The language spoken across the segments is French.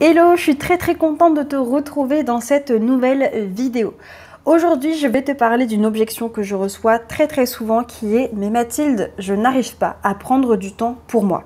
Hello, je suis très contente de te retrouver dans cette nouvelle vidéo. Aujourd'hui, je vais te parler d'une objection que je reçois très souvent qui est « Mais Mathilde, je n'arrive pas à prendre du temps pour moi ».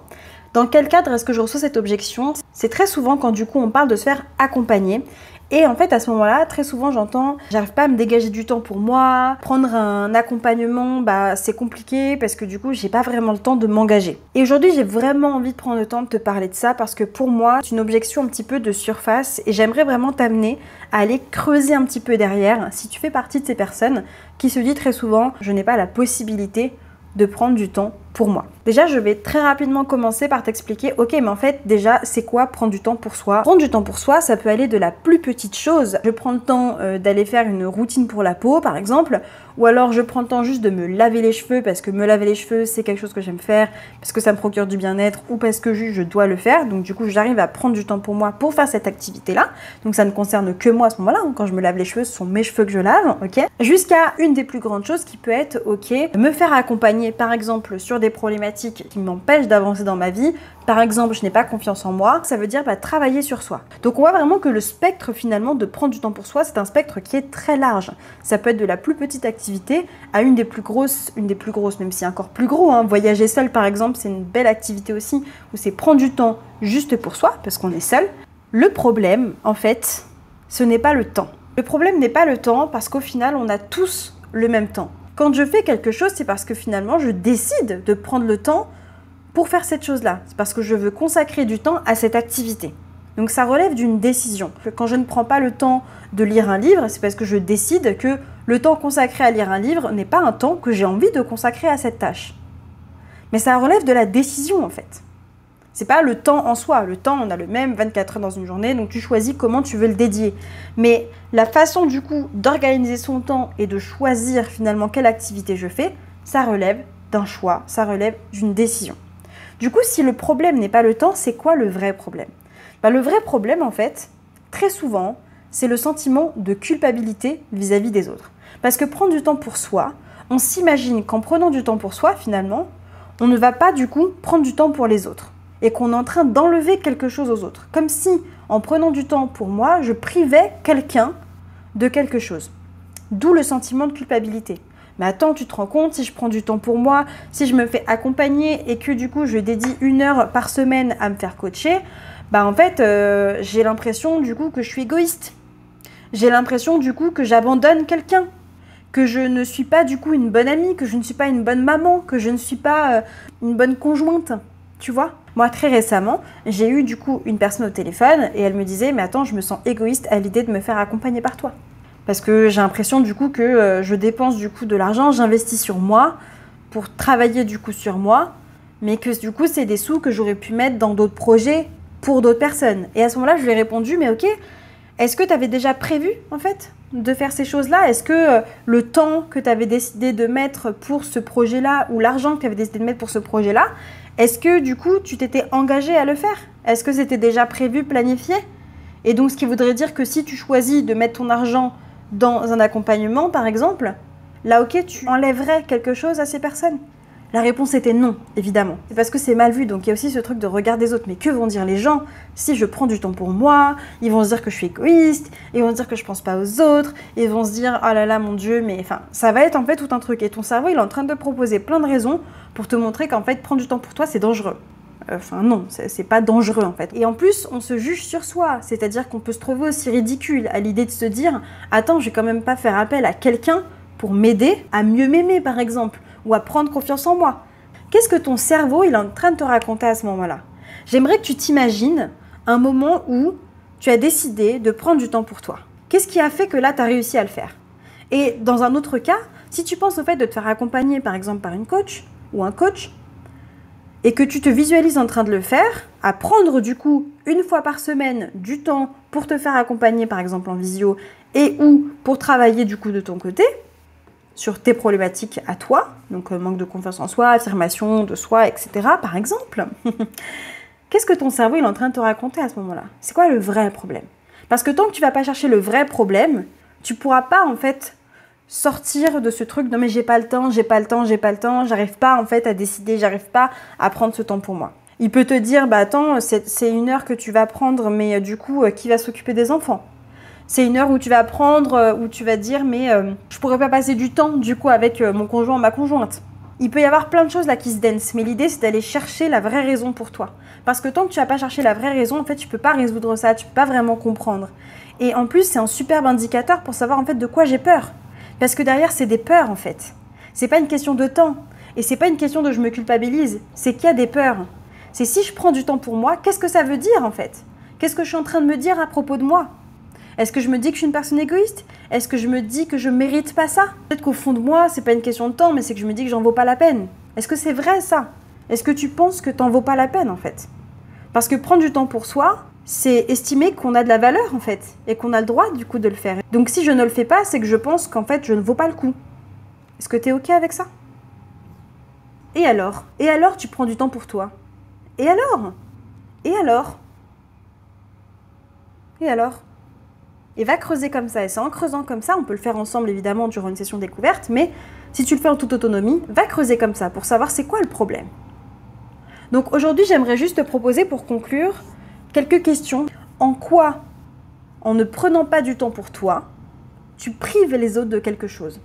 Dans quel cadre est-ce que je reçois cette objection? C'est très souvent quand du coup on parle de se faire accompagner. Et en fait, à ce moment-là, très souvent, j'entends « J'arrive pas à me dégager du temps pour moi, prendre un accompagnement, c'est compliqué parce que du coup, j'ai pas vraiment le temps de m'engager. » Et aujourd'hui, j'ai vraiment envie de prendre le temps de te parler de ça parce que pour moi, c'est une objection un petit peu de surface et j'aimerais vraiment t'amener à aller creuser un petit peu derrière si tu fais partie de ces personnes qui se disent très souvent « Je n'ai pas la possibilité de prendre du temps pour moi ». Déjà, je vais très rapidement commencer par t'expliquer, ok, mais en fait, déjà, c'est quoi prendre du temps pour soi? Prendre du temps pour soi, ça peut aller de la plus petite chose. Je prends le temps d'aller faire une routine pour la peau, par exemple, ou alors je prends le temps juste de me laver les cheveux parce que me laver les cheveux, c'est quelque chose que j'aime faire, parce que ça me procure du bien-être ou parce que juste je dois le faire. Donc du coup, j'arrive à prendre du temps pour moi pour faire cette activité-là. Donc ça ne concerne que moi à ce moment-là. Quand je me lave les cheveux, ce sont mes cheveux que je lave, ok? Jusqu'à une des plus grandes choses qui peut être, ok, me faire accompagner, par exemple, sur des problématiques qui m'empêchent d'avancer dans ma vie. Par exemple, je n'ai pas confiance en moi, ça veut dire travailler sur soi. Donc on voit vraiment que le spectre finalement de prendre du temps pour soi, c'est un spectre qui est très large. Ça peut être de la plus petite activité à une des plus grosses, même si encore plus gros, hein. Voyager seul par exemple, c'est une belle activité aussi, où c'est prendre du temps juste pour soi, parce qu'on est seul. Le problème, en fait, ce n'est pas le temps. Le problème n'est pas le temps parce qu'au final, on a tous le même temps. Quand je fais quelque chose, c'est parce que finalement, je décide de prendre le temps pour faire cette chose-là. C'est parce que je veux consacrer du temps à cette activité. Donc ça relève d'une décision. Quand je ne prends pas le temps de lire un livre, c'est parce que je décide que le temps consacré à lire un livre n'est pas un temps que j'ai envie de consacrer à cette tâche. Mais ça relève de la décision en fait. C'est pas le temps en soi. Le temps, on a le même 24 heures dans une journée, donc tu choisis comment tu veux le dédier. Mais la façon du coup d'organiser son temps et de choisir finalement quelle activité je fais, ça relève d'un choix, ça relève d'une décision. Du coup, si le problème n'est pas le temps, c'est quoi le vrai problème? Le vrai problème, en fait, très souvent, c'est le sentiment de culpabilité vis-à-vis des autres. Parce que prendre du temps pour soi, on s'imagine qu'en prenant du temps pour soi, finalement, on ne va pas du coup prendre du temps pour les autres. Et qu'on est en train d'enlever quelque chose aux autres. Comme si, en prenant du temps pour moi, je privais quelqu'un de quelque chose. D'où le sentiment de culpabilité. Mais attends, tu te rends compte, si je prends du temps pour moi, si je me fais accompagner et que du coup je dédie 1 heure par semaine à me faire coacher, en fait, j'ai l'impression du coup que je suis égoïste. J'ai l'impression du coup que j'abandonne quelqu'un, que je ne suis pas du coup une bonne amie, que je ne suis pas une bonne maman, que je ne suis pas une bonne conjointe, tu vois? Moi, très récemment, j'ai eu du coup une personne au téléphone et elle me disait « Mais attends, je me sens égoïste à l'idée de me faire accompagner par toi. » Parce que j'ai l'impression du coup que je dépense du coup de l'argent, j'investis sur moi pour travailler du coup sur moi, mais que du coup c'est des sous que j'aurais pu mettre dans d'autres projets pour d'autres personnes. Et à ce moment-là, je lui ai répondu « Mais ok, est-ce que tu avais déjà prévu en fait de faire ces choses-là? Est-ce que le temps que tu avais décidé de mettre pour ce projet-là ou l'argent que tu avais décidé de mettre pour ce projet-là, est-ce que du coup tu t'étais engagé à le faire? Est-ce que c'était déjà prévu, planifié? Et donc ce qui voudrait dire que si tu choisis de mettre ton argent dans un accompagnement par exemple, là ok, tu enlèverais quelque chose à ces personnes? La réponse était non, évidemment. C'est parce que c'est mal vu, donc il y a aussi ce truc de regard des autres. Mais que vont dire les gens si je prends du temps pour moi? Ils vont se dire que je suis égoïste, ils vont se dire que je pense pas aux autres, ils vont se dire oh là là mon Dieu, mais enfin, ça va être en fait tout un truc. Et ton cerveau, il est en train de te proposer plein de raisons pour te montrer qu'en fait, prendre du temps pour toi, c'est dangereux. Enfin non, c'est pas dangereux en fait. Et en plus, on se juge sur soi, c'est-à-dire qu'on peut se trouver aussi ridicule à l'idée de se dire « Attends, je vais quand même pas faire appel à quelqu'un pour m'aider à mieux m'aimer par exemple, ou à prendre confiance en moi. » Qu'est-ce que ton cerveau il est en train de te raconter à ce moment-là? J'aimerais que tu t'imagines un moment où tu as décidé de prendre du temps pour toi. Qu'est-ce qui a fait que là, tu as réussi à le faire? Et dans un autre cas, si tu penses au fait de te faire accompagner par exemple par une coach ou un coach, et que tu te visualises en train de le faire, à prendre du coup 1 fois par semaine du temps pour te faire accompagner par exemple en visio et ou pour travailler du coup de ton côté sur tes problématiques à toi, donc manque de confiance en soi, affirmation de soi, etc. par exemple, qu'est-ce que ton cerveau il est en train de te raconter à ce moment-là? C'est quoi le vrai problème? Parce que tant que tu vas pas chercher le vrai problème, tu pourras pas en fait sortir de ce truc, non mais j'ai pas le temps, j'arrive pas en fait à décider, j'arrive pas à prendre ce temps pour moi. Il peut te dire, bah attends, c'est une heure que tu vas prendre, mais du coup, qui va s'occuper des enfants? C'est une heure où tu vas prendre, où tu vas dire, mais je pourrais pas passer du temps, du coup, avec mon conjoint ou ma conjointe. Il peut y avoir plein de choses là qui se dansent, mais l'idée, c'est d'aller chercher la vraie raison pour toi. Parce que tant que tu vas pas chercher la vraie raison, en fait, tu peux pas résoudre ça, tu peux pas vraiment comprendre. Et en plus, c'est un superbe indicateur pour savoir, en fait, de quoi j'ai peur. Parce que derrière, c'est des peurs, en fait. C'est pas une question de temps. Et c'est pas une question de je me culpabilise. C'est qu'il y a des peurs. C'est si je prends du temps pour moi, qu'est-ce que ça veut dire en fait? Qu'est-ce que je suis en train de me dire à propos de moi? Est-ce que je me dis que je suis une personne égoïste? Est-ce que je me dis que je mérite pas ça? Peut-être qu'au fond de moi, c'est pas une question de temps, mais c'est que je me dis que j'en vaux pas la peine. Est-ce que c'est vrai ça? Est-ce que tu penses que t'en vaux pas la peine en fait? Parce que prendre du temps pour soi, c'est estimer qu'on a de la valeur en fait, et qu'on a le droit du coup de le faire. Donc si je ne le fais pas, c'est que je pense qu'en fait je ne vaux pas le coup. Est-ce que t'es ok avec ça? Et alors? Et alors tu prends du temps pour toi? Et alors? Et alors? Et alors? Et va creuser comme ça. Et c'est en creusant comme ça, on peut le faire ensemble évidemment durant une session découverte, mais si tu le fais en toute autonomie, va creuser comme ça pour savoir c'est quoi le problème. Donc aujourd'hui, j'aimerais juste te proposer pour conclure quelques questions. En quoi, en ne prenant pas du temps pour toi, tu prives les autres de quelque chose?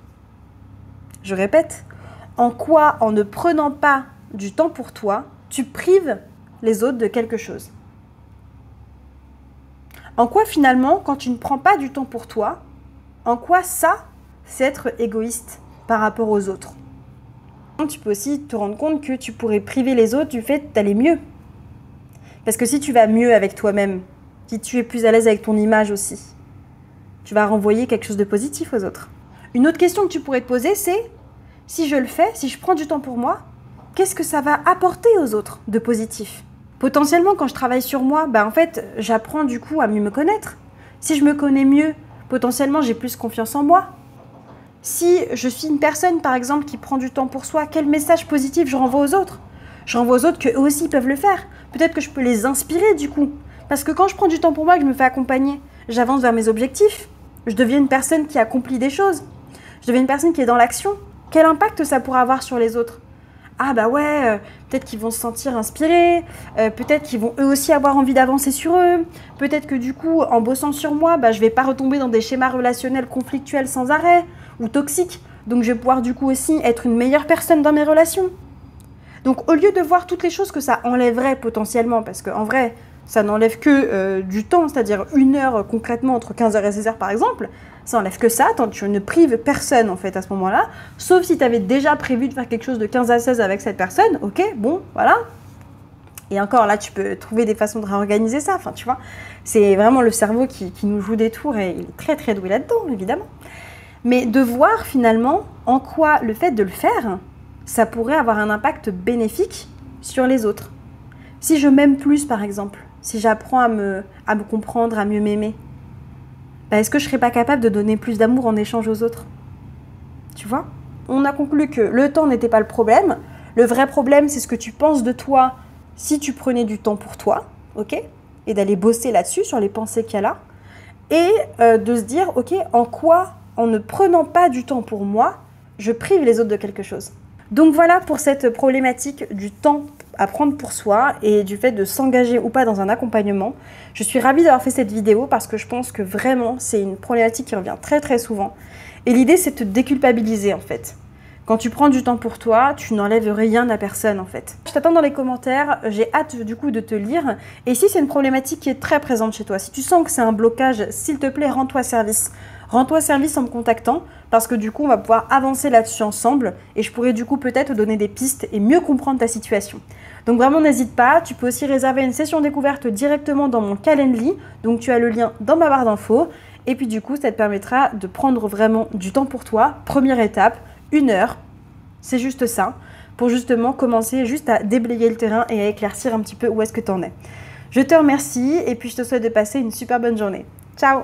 Je répète, en quoi, en ne prenant pas du temps pour toi, tu prives les autres de quelque chose? En quoi finalement, quand tu ne prends pas du temps pour toi, en quoi ça, c'est être égoïste par rapport aux autres? Tu peux aussi te rendre compte que tu pourrais priver les autres du fait d'aller mieux. Parce que si tu vas mieux avec toi-même, si tu es plus à l'aise avec ton image aussi, tu vas renvoyer quelque chose de positif aux autres. Une autre question que tu pourrais te poser, c'est si je le fais, si je prends du temps pour moi, qu'est-ce que ça va apporter aux autres de positif? Potentiellement, quand je travaille sur moi, en fait, j'apprends du coup à mieux me connaître. Si je me connais mieux, potentiellement, j'ai plus confiance en moi. Si je suis une personne, par exemple, qui prend du temps pour soi, quel message positif je renvoie aux autres? Je renvoie aux autres qu'eux aussi peuvent le faire. Peut-être que je peux les inspirer du coup. Parce que quand je prends du temps pour moi, que je me fais accompagner, j'avance vers mes objectifs. Je deviens une personne qui accomplit des choses. Je deviens une personne qui est dans l'action. Quel impact ça pourra avoir sur les autres? Ah bah ouais, peut-être qu'ils vont se sentir inspirés, peut-être qu'ils vont eux aussi avoir envie d'avancer sur eux, peut-être que du coup, en bossant sur moi, je vais pas retomber dans des schémas relationnels conflictuels sans arrêt, ou toxiques, donc je vais pouvoir du coup aussi être une meilleure personne dans mes relations. Donc au lieu de voir toutes les choses que ça enlèverait potentiellement, parce qu'en vrai, ça n'enlève que du temps, c'est-à-dire 1 heure concrètement entre 15h et 16h par exemple, ça enlève que ça, tant que tu ne prives personne en fait à ce moment-là, sauf si tu avais déjà prévu de faire quelque chose de 15 à 16 avec cette personne, ok, bon, voilà. Et encore là, tu peux trouver des façons de réorganiser ça, enfin tu vois, c'est vraiment le cerveau qui nous joue des tours et il est très très doué là-dedans, évidemment. Mais de voir finalement en quoi le fait de le faire, ça pourrait avoir un impact bénéfique sur les autres. Si je m'aime plus par exemple, si j'apprends à me comprendre, à mieux m'aimer, est-ce que je ne serais pas capable de donner plus d'amour en échange aux autres? Tu vois? On a conclu que le temps n'était pas le problème. Le vrai problème, c'est ce que tu penses de toi si tu prenais du temps pour toi, ok? Et d'aller bosser là-dessus, sur les pensées qu'il y a là. Et de se dire, ok, en quoi, en ne prenant pas du temps pour moi, je prive les autres de quelque chose. Donc voilà pour cette problématique du temps à prendre pour soi et du fait de s'engager ou pas dans un accompagnement. Je suis ravie d'avoir fait cette vidéo parce que je pense que vraiment c'est une problématique qui revient très très souvent. Et l'idée c'est de te déculpabiliser en fait. Quand tu prends du temps pour toi, tu n'enlèves rien à personne en fait. Je t'attends dans les commentaires, j'ai hâte du coup de te lire. Et si c'est une problématique qui est très présente chez toi, si tu sens que c'est un blocage, s'il te plaît, rends-toi service. Rends-toi service en me contactant parce que du coup, on va pouvoir avancer là-dessus ensemble et je pourrais du coup peut-être te donner des pistes et mieux comprendre ta situation. Donc vraiment, n'hésite pas. Tu peux aussi réserver une session découverte directement dans mon Calendly. Donc tu as le lien dans ma barre d'infos. Et puis du coup, ça te permettra de prendre vraiment du temps pour toi. Première étape, 1 heure. C'est juste ça. Pour justement commencer juste à déblayer le terrain et à éclaircir un petit peu où est-ce que tu en es. Je te remercie et puis je te souhaite de passer une super bonne journée. Ciao!